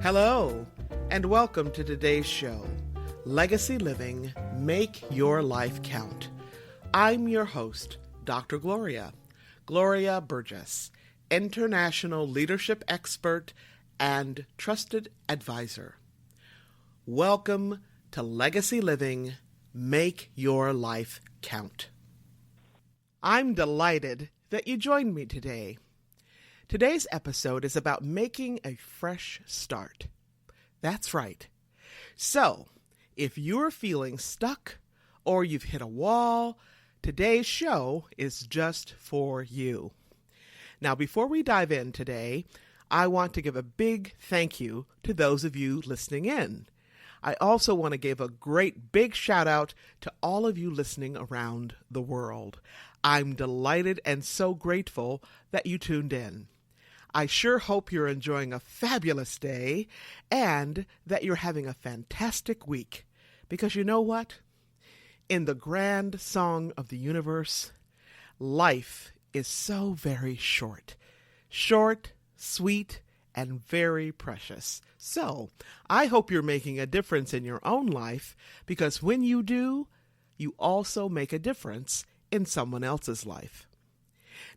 Hello, and welcome to today's show, Legacy Living, Make Your Life Count. I'm your host, Dr. Gloria Burgess, international leadership expert and trusted advisor. Welcome to Legacy Living, Make Your Life Count. I'm delighted that you joined me today. Today's episode is about making a fresh start. That's right. So, if you're feeling stuck or you've hit a wall, today's show is just for you. Now, before we dive in today, I want to give a big thank you to those of you listening in. I also want to give a great big shout out to all of you listening around the world. I'm delighted and so grateful that you tuned in. I sure hope you're enjoying a fabulous day and that you're having a fantastic week. Because you know what? In the grand song of the universe, life is so very short. Short, sweet, and very precious. So, I hope you're making a difference in your own life, because when you do, you also make a difference in someone else's life.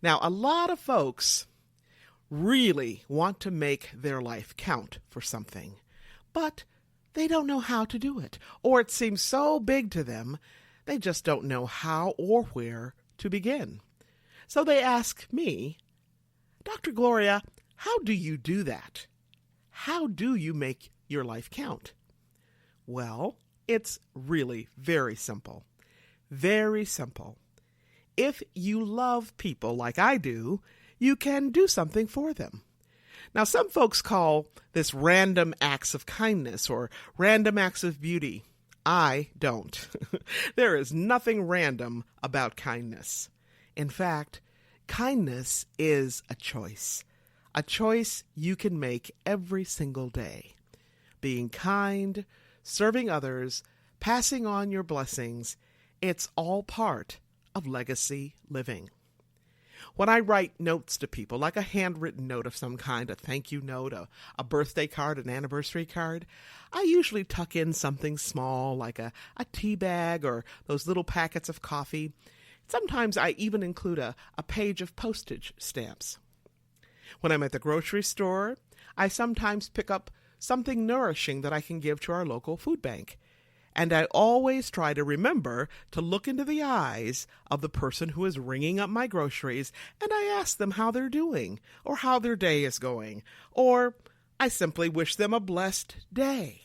Now, a lot of folks really want to make their life count for something, but they don't know how to do it, or it seems so big to them, they just don't know how or where to begin. So they ask me, Dr. Gloria, how do you do that? How do you make your life count? Well, it's really very simple. Very simple. If you love people like I do, you can do something for them. Now, some folks call this random acts of kindness or random acts of beauty. I don't. There is nothing random about kindness. In fact, kindness is a choice you can make every single day. Being kind, serving others, passing on your blessings, it's all part of legacy living. When I write notes to people, like a handwritten note of some kind, a thank you note, a birthday card, an anniversary card, I usually tuck in something small like a tea bag or those little packets of coffee. Sometimes I even include a page of postage stamps. When I'm at the grocery store, I sometimes pick up something nourishing that I can give to our local food bank. And I always try to remember to look into the eyes of the person who is ringing up my groceries, and I ask them how they're doing, or how their day is going, or I simply wish them a blessed day.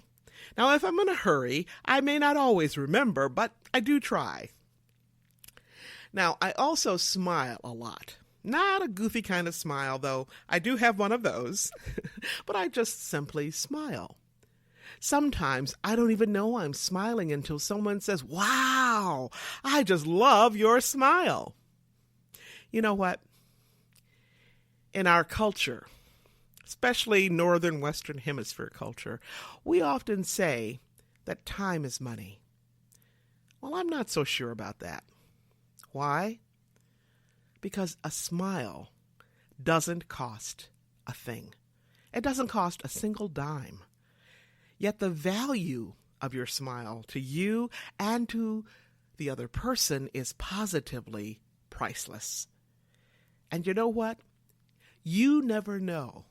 Now, if I'm in a hurry, I may not always remember, but I do try. Now, I also smile a lot. Not a goofy kind of smile, though I do have one of those, but I just simply smile. Sometimes I don't even know I'm smiling until someone says, "Wow, I just love your smile." You know what? In our culture, especially Northern Western Hemisphere culture, we often say that time is money. Well, I'm not so sure about that. Why? Because a smile doesn't cost a thing. It doesn't cost a single dime. Yet the value of your smile to you and to the other person is positively priceless. And you know what? You never know.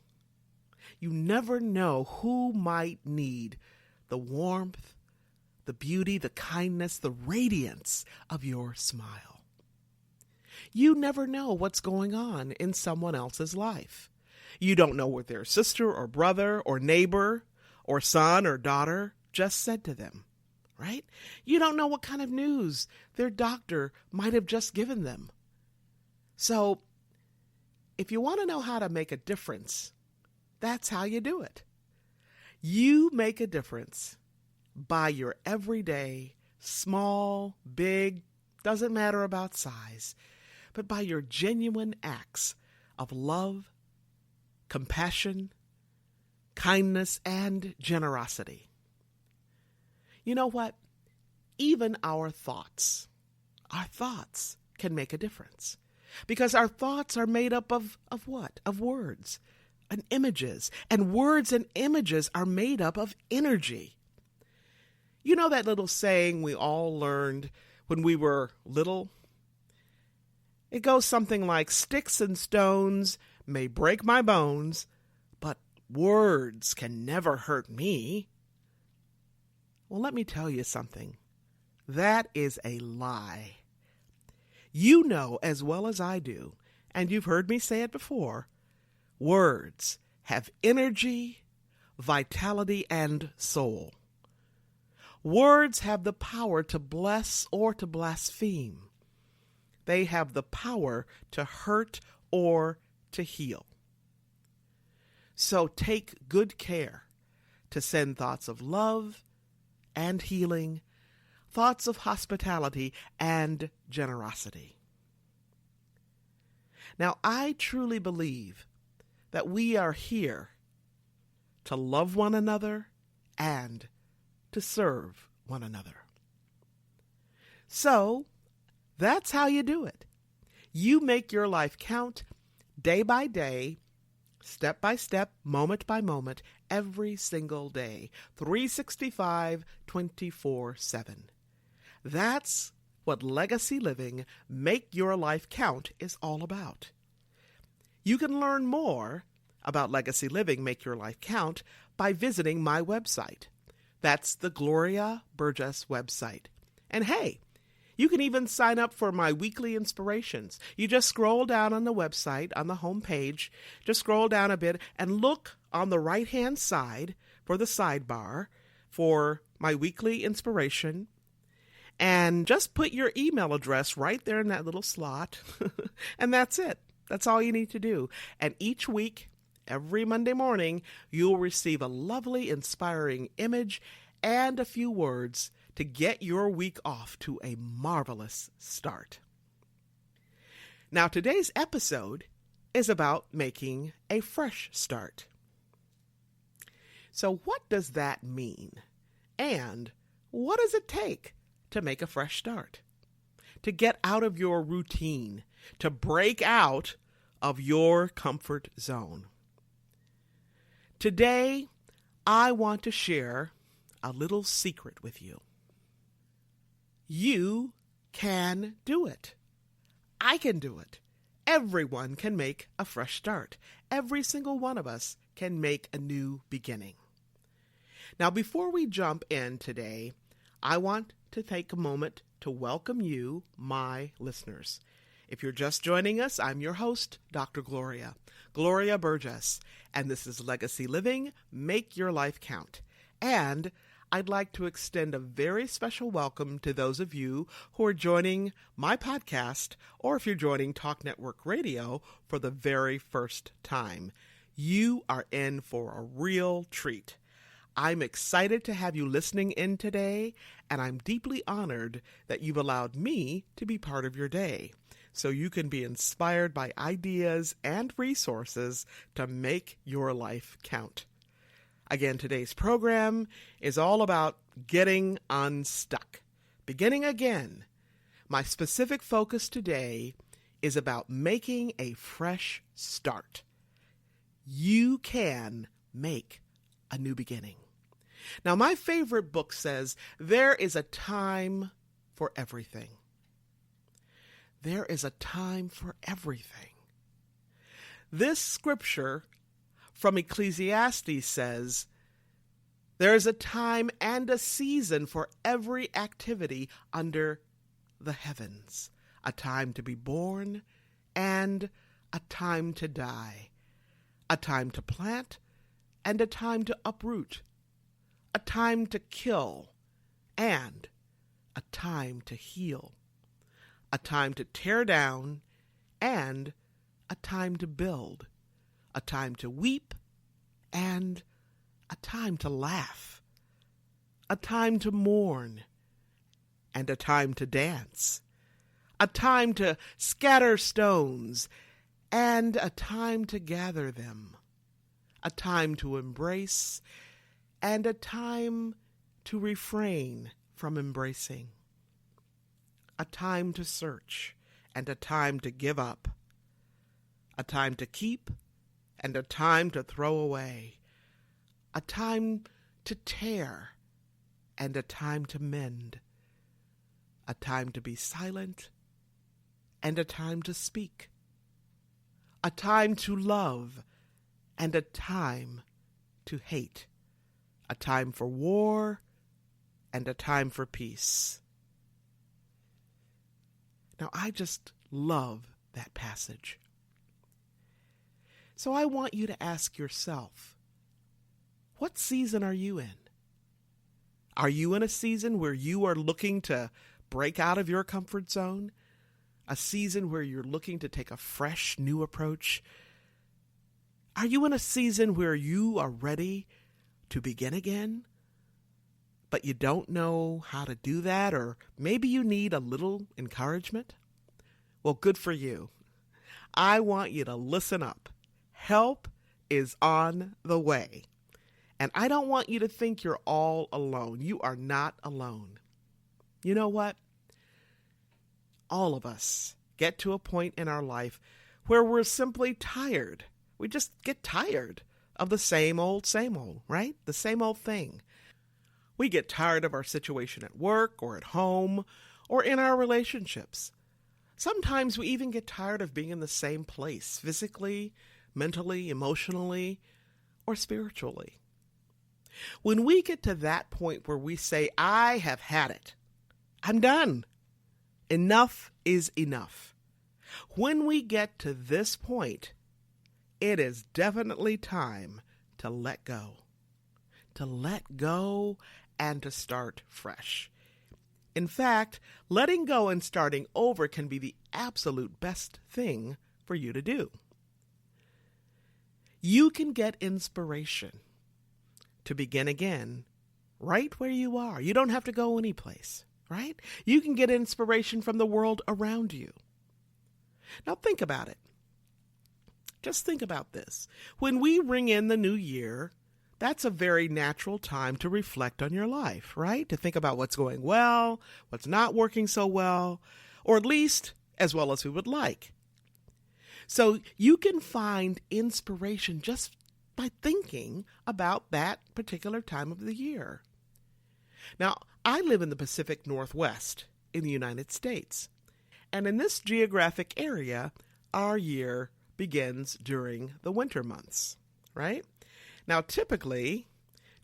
You never know who might need the warmth, the beauty, the kindness, the radiance of your smile. You never know what's going on in someone else's life. You don't know what their sister or brother or neighbor or son or daughter just said to them, right? You don't know what kind of news their doctor might have just given them. So, if you want to know how to make a difference, that's how you do it. You make a difference by your everyday, small, big, doesn't matter about size, but by your genuine acts of love, compassion, kindness, and generosity. You know what? Even our thoughts can make a difference. Because our thoughts are made up of what? Of words. and images, and words and images are made up of energy. You know that little saying we all learned when we were little? It goes something like, "Sticks and stones may break my bones, but words can never hurt me." Well, let me tell you something. That is a lie. You know as well as I do, and you've heard me say it before, words have energy, vitality, and soul. Words have the power to bless or to blaspheme. They have the power to hurt or to heal. So take good care to send thoughts of love and healing, thoughts of hospitality and generosity. Now, I truly believe that we are here to love one another and to serve one another. So, that's how you do it. You make your life count day by day, step by step, moment by moment, every single day, 365, 24/7. That's what Legacy Living, Make Your Life Count is all about. You can learn more about Legacy Living, Make Your Life Count by visiting my website. That's the Gloria Burgess website. And hey, you can even sign up for my weekly inspirations. You just scroll down on the website, on the home page, just scroll down a bit and look on the right-hand side for the sidebar for my weekly inspiration. And just put your email address right there in that little slot. And that's it. That's all you need to do. And each week, every Monday morning, you'll receive a lovely, inspiring image and a few words to get your week off to a marvelous start. Now, today's episode is about making a fresh start. So what does that mean? And what does it take to make a fresh start? To get out of your routine, to break out of your comfort zone. Today, I want to share a little secret with you. You can do it. I can do it. Everyone can make a fresh start. Every single one of us can make a new beginning. Now, before we jump in today, I want to take a moment to welcome you, my listeners. If you're just joining us, I'm your host, Dr. Gloria Burgess, and this is Legacy Living, Make Your Life Count. And I'd like to extend a very special welcome to those of you who are joining my podcast, or if you're joining Talk Network Radio for the very first time. You are in for a real treat. I'm excited to have you listening in today, and I'm deeply honored that you've allowed me to be part of your day, so you can be inspired by ideas and resources to make your life count. Again, today's program is all about getting unstuck, beginning again. My specific focus today is about making a fresh start. You can make a new beginning. Now, my favorite book says there is a time for everything. There is a time for everything. This scripture from Ecclesiastes says, there is a time and a season for every activity under the heavens, a time to be born and a time to die, a time to plant and a time to uproot, a time to kill and a time to heal, a time to tear down and a time to build, a time to weep and a time to laugh, a time to mourn and a time to dance, a time to scatter stones and a time to gather them, a time to embrace and a time to refrain from embracing, a time to search and a time to give up, a time to keep and a time to throw away, a time to tear and a time to mend, a time to be silent and a time to speak, a time to love and a time to hate, a time for war and a time for peace. Now, I just love that passage. So I want you to ask yourself, what season are you in? Are you in a season where you are looking to break out of your comfort zone? A season where you're looking to take a fresh, new approach? Are you in a season where you are ready to begin again, but you don't know how to do that, or maybe you need a little encouragement? Well, good for you. I want you to listen up. Help is on the way. And I don't want you to think you're all alone. You are not alone. You know what? All of us get to a point in our life where we're simply tired. We just get tired of the same old, right? The same old thing. We get tired of our situation at work or at home or in our relationships. Sometimes we even get tired of being in the same place, physically, mentally, emotionally, or spiritually. When we get to that point where we say, I have had it, I'm done. Enough is enough. When we get to this point, it is definitely time to let go. To let go and to start fresh. In fact, letting go and starting over can be the absolute best thing for you to do. You can get inspiration to begin again right where you are. You don't have to go anyplace, right? You can get inspiration from the world around you. Now think about it. Just think about this. When we ring in the new year, that's a very natural time to reflect on your life, right? To think about what's going well, what's not working so well, or at least as well as we would like. So you can find inspiration just by thinking about that particular time of the year. Now, I live in the Pacific Northwest in the United States, and in this geographic area, our year begins during the winter months, right? Now, typically,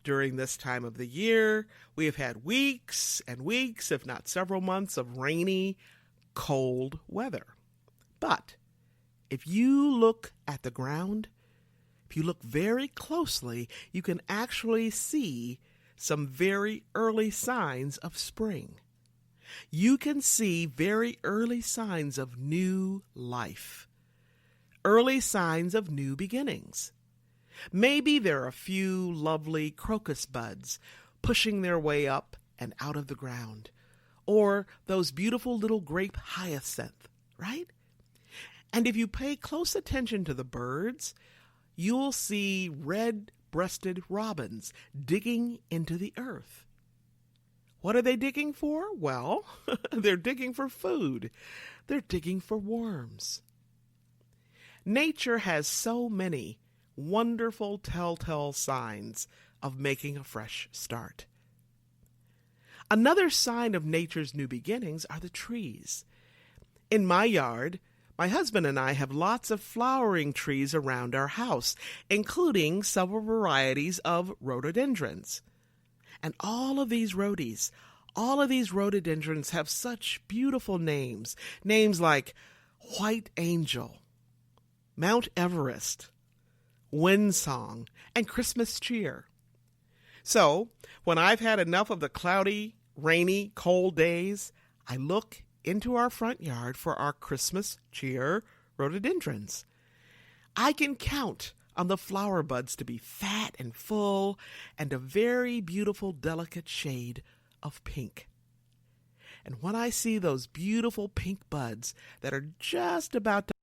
during this time of the year, we have had weeks and weeks, if not several months, of rainy, cold weather. But if you look at the ground, if you look very closely, you can actually see some very early signs of spring. You can see very early signs of new life, early signs of new beginnings. Maybe there are a few lovely crocus buds pushing their way up and out of the ground, or those beautiful little grape hyacinth, right? And if you pay close attention to the birds, you'll see red-breasted robins digging into the earth. What are they digging for? Well, they're digging for food. They're digging for worms. Nature has so many wonderful telltale signs of making a fresh start. Another sign of nature's new beginnings are the trees. In my yard, my husband and I have lots of flowering trees around our house, including several varieties of rhododendrons. And all of these rhododendrons have such beautiful names. Names like White Angel, Mount Everest, Windsong, and Christmas Cheer. So, when I've had enough of the cloudy, rainy, cold days, I look into our front yard for our Christmas Cheer rhododendrons. I can count on the flower buds to be fat and full and a very beautiful, delicate shade of pink. And when I see those beautiful pink buds that are just about to